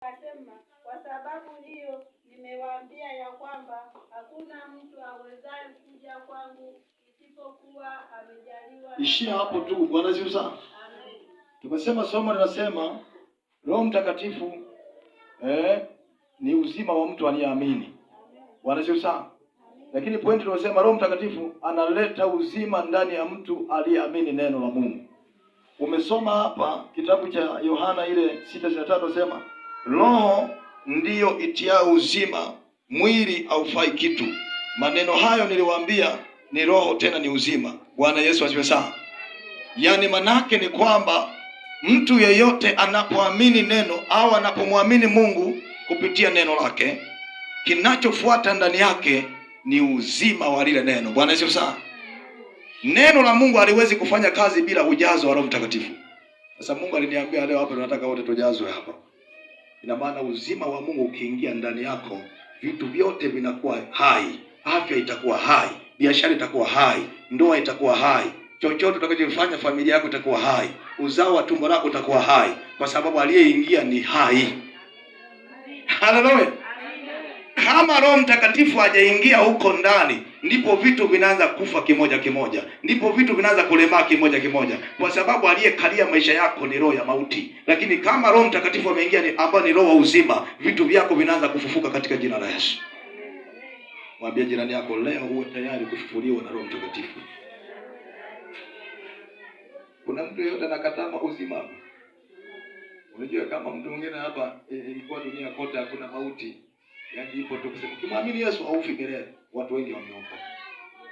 Akasema, kwa sababu hiyo nimewaambia ya kwamba hakuna mtu awezaye kuja kwangu isipokuwa amejaliwa. Ishia hapo tu. Bwana asifiwe sana. Amen. Tumesema somo linasema Roho Mtakatifu ni uzima wa mtu aliyeamini. Bwana asifiwe sana. Lakini pointi tunasema Roho Mtakatifu analeta uzima ndani ya mtu aliyeamini neno la Mungu. Umesoma hapa kitabu cha Yohana ile 6:5 sema Roho ndiyo itiao uzima, mwili haufai kitu. Maneno hayo niliwaambia ni roho tena ni uzima. Bwana Yesu asifiwe sana. Yaani manake ni kwamba mtu yeyote anapoamini neno au anapomwamini Mungu kupitia neno lake, kinachofuata ndani yake ni uzima wa lile neno. Bwana Yesu sana. Neno la Mungu haliwezi kufanya kazi bila ujazo wa Roho Mtakatifu. Sasa Mungu aliniambia leo hapa tunataka wote tujazwe hapa. Ina maana uzima wa Mungu ukiingia ndani yako, vitu vyote vinakuwa hai. Afya itakuwa hai, biashara itakuwa hai, ndoa itakuwa hai. Chochote utakachofanya familia yako itakuwa hai. Uzao wa tumbo lako utakuwa hai kwa sababu aliyeingia ni hai. Haleluya. Kama Roho Mtakatifu hajaingia huko ndani, ndipo vitu vinaanza kufa kimoja kimoja. Ndipo vitu vinaanza kulemaa kimoja kimoja. Kwa sababu aliyekalia maisha yako ni roho ya mauti. Lakini kama Roho Mtakatifu ameingia ambaye ni roho wa uzima, vitu vyako vinaanza kufufuka katika jina la Yesu. Mwambie jirani yako leo uwe tayari kufufuliwa na Roho Mtakatifu. Kuna mtu yeyote anakataa uzima? Unajua kama mtu mwingine hapa ilikuwa dunia kote hakuna mauti. Yaani ipo tu kusema ukimwamini Yesu haufi milele. Watu wengi wameokoka.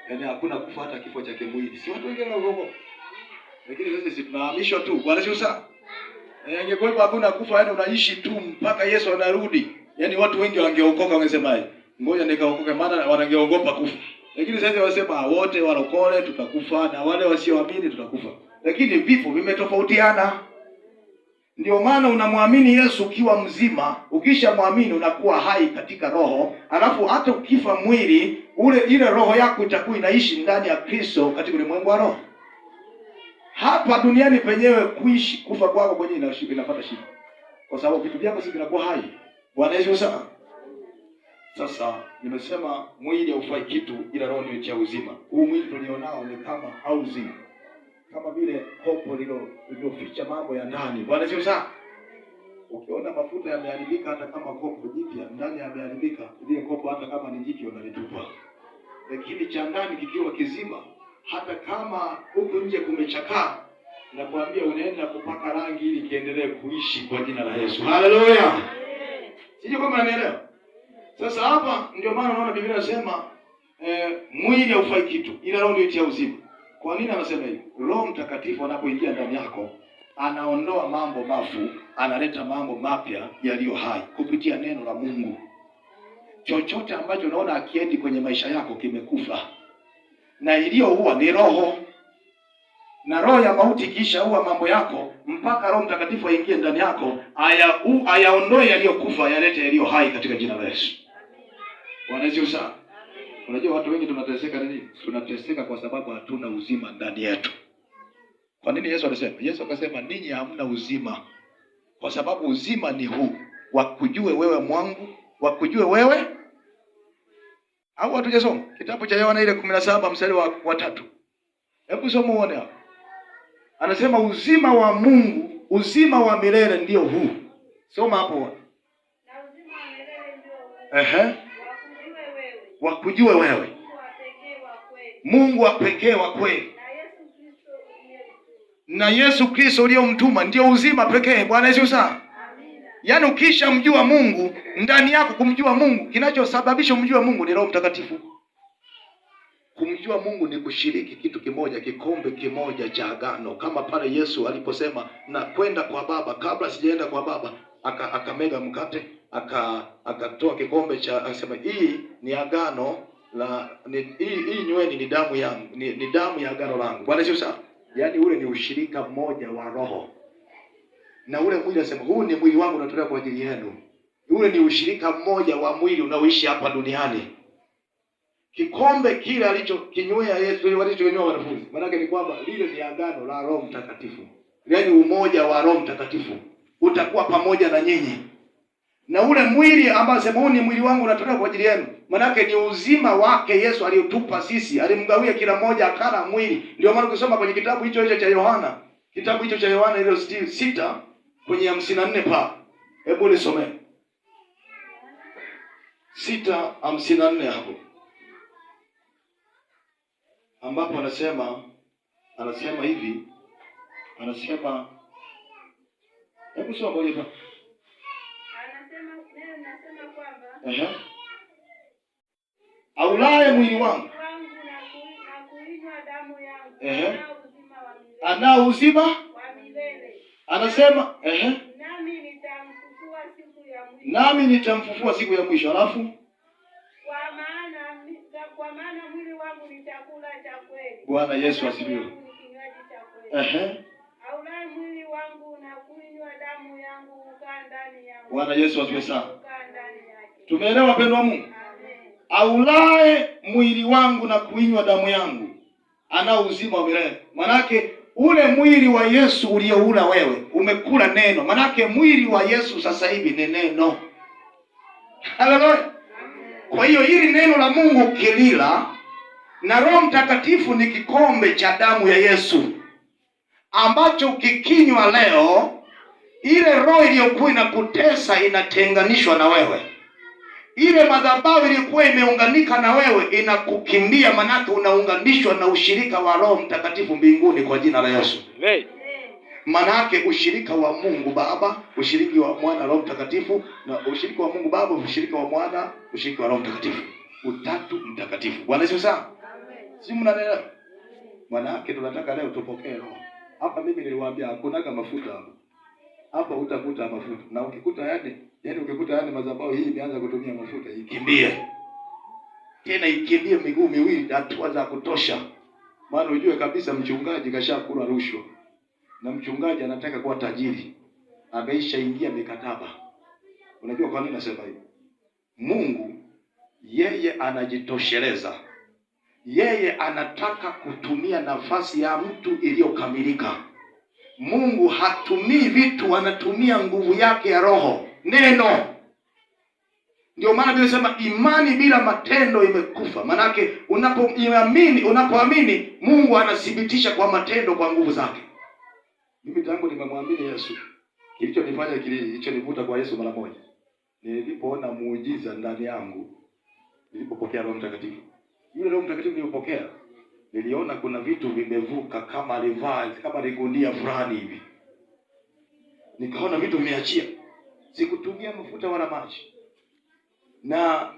Yaani hakuna kufa hata kifo cha kimwili. Si watu wengi wanaokoka. Lakini sisi tunahamishwa tu. Bwana Yesu sana. Ingekuwa hakuna kufa yaani unaishi tu mpaka Yesu anarudi. Yaani watu wengi wangeokoka wangesema ngoja nikaokoke maana wanangeogopa kufa. Lakini sasa wasema wote walokole tutakufa na wale wasioamini tutakufa. Lakini vifo vimetofautiana. Ndio maana unamwamini Yesu ukiwa mzima, ukishamwamini unakuwa hai katika roho, alafu hata ukifa mwili, ile roho yako itakuwa inaishi ndani ya Kristo katika ulimwengu wa roho. Hapa duniani penyewe kufa kwako kwenye inapata shida. Kwa sababu vitu vyako si vinakuwa hai. Bwana Yesu sana. Sasa nimesema mwili haufai kitu ila roho ndio cha uzima. Huu mwili tulionao ni kama hauzima. Kama vile kopo liloficha mambo ya ndani. Bwana sio sawa. Ukiona mafuta yameharibika hata kama kopo jipya ndani yameharibika, ile kopo hata kama ni jipya unalitupa. Lakini cha ndani kikiwa kizima, hata kama huko nje kumechakaa, nakwambia unaenda kupaka rangi ili kiendelee kuishi kwa jina la Yesu. Haleluya. Sije kama unanielewa. Sasa hapa ndio maana unaona Biblia inasema mwili haufai kitu ila roho ndio cha uzima. Kwa nini anasema hivi? Roho Mtakatifu anapoingia ndani yako, anaondoa mambo mafu, analeta mambo mapya yaliyo hai kupitia neno la Mungu. Chochote ambacho unaona akiendi kwenye maisha yako kimekufa. Na iliyoua ni roho. Na roho ya mauti kisha ua mambo yako mpaka Roho Mtakatifu aingie ndani yako, ayaondoe yaliyokufa, yalete yaliyo hai katika jina la Yesu. Bwana Yesu sana. Unajua watu wengi tunateseka nini? Tunateseka kwa sababu hatuna uzima ndani yetu. Kwa nini Yesu alisema? Yesu akasema ninyi hamna uzima. Kwa sababu uzima ni huu, wakujue wewe Mungu, wakujue wewe. Au hatujasoma kitabu cha Yohana ile 17 mstari wa 3. Hebu soma uone hapo. Anasema uzima wa Mungu, uzima wa milele ndio huu. Soma hapo. Na uzima wa milele ndio huu. Wakujue wewe. Mungu wa pekee wa kweli. Na Yesu Kristo uliyomtuma ndio uzima pekee. Bwana Yesu sana. Yaani ukishamjua Mungu, ndani yako kumjua Mungu, kinachosababisha umjue Mungu ni Roho Mtakatifu. Kumjua Mungu ni kushiriki kitu kimoja, kikombe kimoja cha agano. Kama pale Yesu aliposema na kwenda kwa Baba, kabla sijaenda kwa Baba, akamega mkate, akatoa kikombe cha, akasema hii ni agano la hii nyweni ni damu yangu, ni damu ya agano langu. Bwana Yesu sana. Yaani ule ni ushirika mmoja wa roho. Na ule mwili anasema huu ni mwili wangu unatolewa kwa ajili yenu. Ule ni ushirika mmoja wa mwili unaoishi hapa duniani. Kikombe kile alichokinywea Yesu, walichonywa wanafunzi. Maana yake ni kwamba lile ni agano la Roho Mtakatifu. Yaani umoja wa Roho Mtakatifu utakuwa pamoja na nyinyi. Na ule mwili ambao sema huu ni mwili wangu unatolewa kwa ajili yenu, manake ni uzima wake Yesu aliyotupa sisi, alimgawia kila mmoja akala mwili. Ndio maana ukisoma kwenye kitabu hicho cha Yohana, kitabu hicho cha Yohana ile 6 kwenye 54 pa, hebu nisome 6:54 hapo, ambapo anasema hivi, hebu soma moja pa. Nasema kwamba aulaye mwili wangu na kuinywa damu yangu anao uzima wa milele. Anasema nami nitamfufua siku ya mwisho. Alafu kwa maana mwili wangu ni chakula cha kweli. Bwana Yesu asifiwe. Aulaye mwili wangu na kuinywa damu yangu hukaa ndani yangu. Bwana Yesu asifiwe sana. Tumeelewa wapendwa wa Mungu? Aulaye mwili wangu na kuinywa damu yangu anao uzima wa milele. Manake ule mwili wa Yesu ulioula wewe, umekula neno. Manake mwili wa Yesu sasa hivi ni neno. Haleluya. Kwa hiyo hili neno la Mungu ukilila, na Roho Mtakatifu ni kikombe cha damu ya Yesu ambacho ukikinywa leo, ile roho iliyokuwa inakutesa inatenganishwa na wewe. Ile madhabahu iliyokuwa imeunganika na wewe inakukimbia, manake unaunganishwa na ushirika wa Roho Mtakatifu mbinguni kwa jina la Yesu. Manake ushirika wa Mungu Baba, ushirika wa Mwana Roho Mtakatifu, na ushirika wa Mungu Baba, ushirika wa Mwana, ushirika wa Roho Mtakatifu. Utatu mtakatifu. Bwana Yesu sana. Si mnaelewa? Manake tunataka leo tupokee roho. Hapa mimi niliwaambia hakunaga mafuta hapa. Hapa utakuta mafuta. Na ukikuta ukikuta madhabahu hii imeanza kutumia mafuta, ikimbie. Tena ikimbie miguu miwili, hatua za kutosha. Maana ujue kabisa mchungaji kashakula rushwa. Na mchungaji anataka kuwa tajiri. Ameisha ingia mikataba. Unajua kwa nini nasema hivi? Mungu yeye anajitosheleza. Yeye anataka kutumia nafasi ya mtu iliyokamilika. Mungu hatumii vitu, anatumia nguvu yake ya roho, neno. Ndio maana Biblia inasema imani bila matendo imekufa. Manake unapoamini Mungu anathibitisha kwa matendo, kwa nguvu zake. Mimi tangu nimemwamini Yesu, kilichonivuta kwa Yesu mara moja, nilipoona muujiza ndani yangu, nilipopokea Roho Mtakatifu. Yule Roho Mtakatifu nilipokea, niliona kuna vitu vimevuka kama ligunia fulani hivi. Nikaona vitu vimeachia. Sikutumia mafuta wala maji. Na